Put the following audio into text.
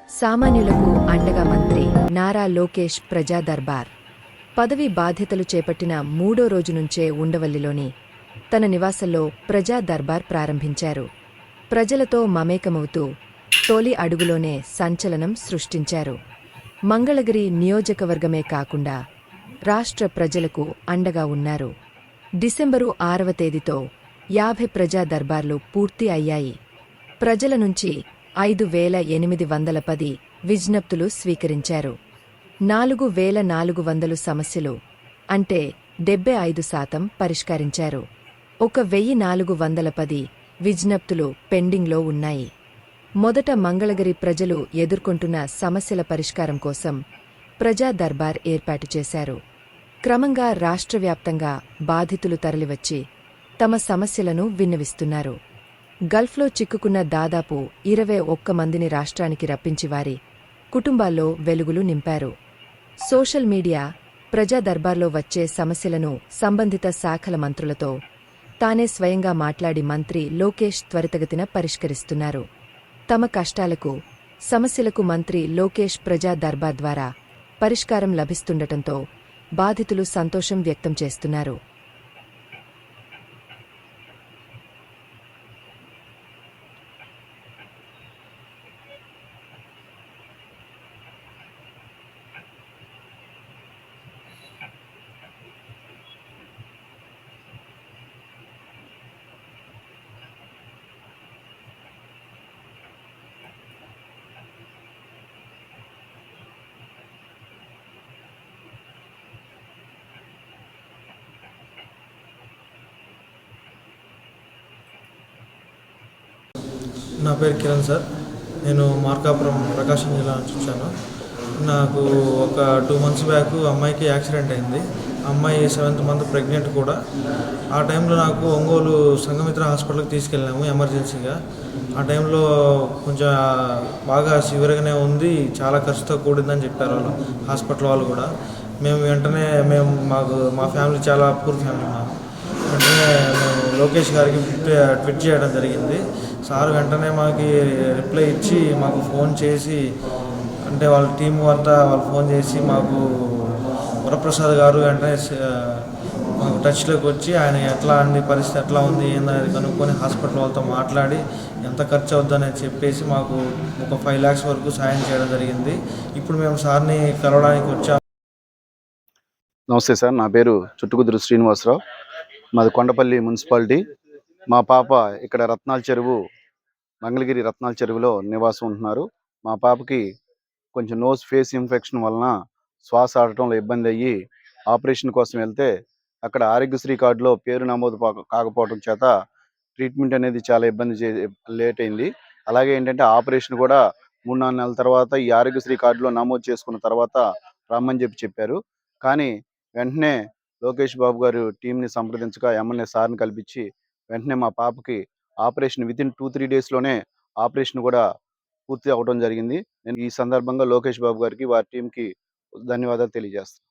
సామాన్యులకు అండగా మంత్రి నారా లోకేష్ ప్రజా దర్బార్ పదవి బాధ్యతలు చేపట్టిన మూడో రోజు నుంచే ఉండవల్లిలోని తన నివాసంలో ప్రజా దర్బార్ ప్రారంభించారు. ప్రజలతో మమేకమవుతూ తొలి అడుగులోనే సంచలనం సృష్టించారు. మంగళగిరి నియోజకవర్గమే కాకుండా రాష్ట్ర ప్రజలకు అండగా ఉన్నారు. డిసెంబరు 6వ తేదీతో 50 ప్రజా దర్బార్లు పూర్తి అయ్యాయి. ప్రజల నుంచి 5,810 విజ్ఞప్తులు స్వీకరించారు. 4,400 సమస్యలు అంటే 75% పరిష్కరించారు. 1,410 విజ్ఞప్తులు పెండింగ్లో ఉన్నాయి. మొదట మంగళగిరి ప్రజలు ఎదుర్కొంటున్న సమస్యల పరిష్కారం కోసం ప్రజా దర్బార్ ఏర్పాటు చేశారు. క్రమంగా రాష్ట్రవ్యాప్తంగా బాధితులు తరలివచ్చి తమ సమస్యలను విన్నవిస్తున్నారు. గల్ఫ్లో చిక్కుకున్న దాదాపు 21 మందిని రాష్ట్రానికి రప్పించి వారి కుటుంబాల్లో వెలుగులు నింపారు. సోషల్ మీడియా ప్రజా దర్బార్లో వచ్చే సమస్యలను సంబంధిత శాఖల మంత్రులతో తానే స్వయంగా మాట్లాడి మంత్రి లోకేష్ త్వరితగతిన పరిష్కరిస్తున్నారు. తమ కష్టాలకు, సమస్యలకు మంత్రి లోకేష్ ప్రజా దర్బార్ ద్వారా పరిష్కారం లభిస్తుండటంతో బాధితులు సంతోషం వ్యక్తం చేస్తున్నారు. నా పేరు కిరణ్ సార్. నేను మార్కాపురం ప్రకాశం జిల్లా నుంచి వచ్చాను. నాకు ఒక 2 months బ్యాక్ అమ్మాయికి యాక్సిడెంట్ అయింది. అమ్మాయి 7th month ప్రెగ్నెంట్ కూడా. ఆ టైంలో నాకు ఒంగోలు సంఘమిత్ర హాస్పిటల్కి తీసుకెళ్ళాము ఎమర్జెన్సీగా. ఆ టైంలో కొంచెం బాగా సివియర్గానే ఉంది, చాలా ఖర్చుతో కూడిందని చెప్పారు వాళ్ళు, హాస్పిటల్ వాళ్ళు కూడా. మేము వెంటనే మా ఫ్యామిలీ చాలా పూర్ ఫ్యామిలీ. వెంటనే మేము లోకేష్ గారికి ట్వీట్ చేయడం జరిగింది. సార్ వెంటనే మాకు రిప్లై ఇచ్చి మాకు ఫోన్ చేసి, అంటే వాళ్ళ టీం అంతా వాళ్ళు ఫోన్ చేసి మాకు వరప్రసాద్ గారు వెంటనే మాకు టచ్లోకి వచ్చి ఆయన ఎట్లా అండి పరిస్థితి ఎట్లా ఉంది ఏందనేది కనుక్కొని హాస్పిటల్ వాళ్ళతో మాట్లాడి ఎంత ఖర్చు అవుతుందని చెప్పేసి మాకు ఒక 5 lakhs వరకు సాయం చేయడం జరిగింది. ఇప్పుడు మేము సార్ని కలవడానికి వచ్చాము. నమస్తే సార్, నా పేరు చుట్టుకుదురు శ్రీనివాసరావు. మాది కొండపల్లి మున్సిపాలిటీ. మా పాప ఇక్కడ మంగళగిరి రత్నాల చెరువులో నివాసం ఉంటున్నారు. మా పాపకి కొంచెం నోస్ ఫేస్ ఇన్ఫెక్షన్ వలన శ్వాస ఆడటంలో ఇబ్బంది అయ్యి ఆపరేషన్ కోసం వెళ్తే అక్కడ ఆరోగ్యశ్రీ కార్డులో పేరు నమోదు కాకపోవడం చేత ట్రీట్మెంట్ అనేది చాలా లేట్ అయింది. అలాగే ఏంటంటే ఆపరేషన్ కూడా 3-4 నెలల తర్వాత ఈ ఆరోగ్యశ్రీ కార్డులో నమోదు చేసుకున్న తర్వాత రమ్మని చెప్పారు. కానీ వెంటనే లోకేష్ బాబు గారు టీంని సంప్రదించగా ఎమ్మెల్యే సార్ని కల్పించి వెంటనే మా పాపకి ఆపరేషన్ వితిన్ 2-3 డేస్లోనే ఆపరేషన్ కూడా పూర్తి అవ్వడం జరిగింది. నేను ఈ సందర్భంగా లోకేష్ బాబు గారికి వారి టీంకి ధన్యవాదాలు తెలియజేస్తాను.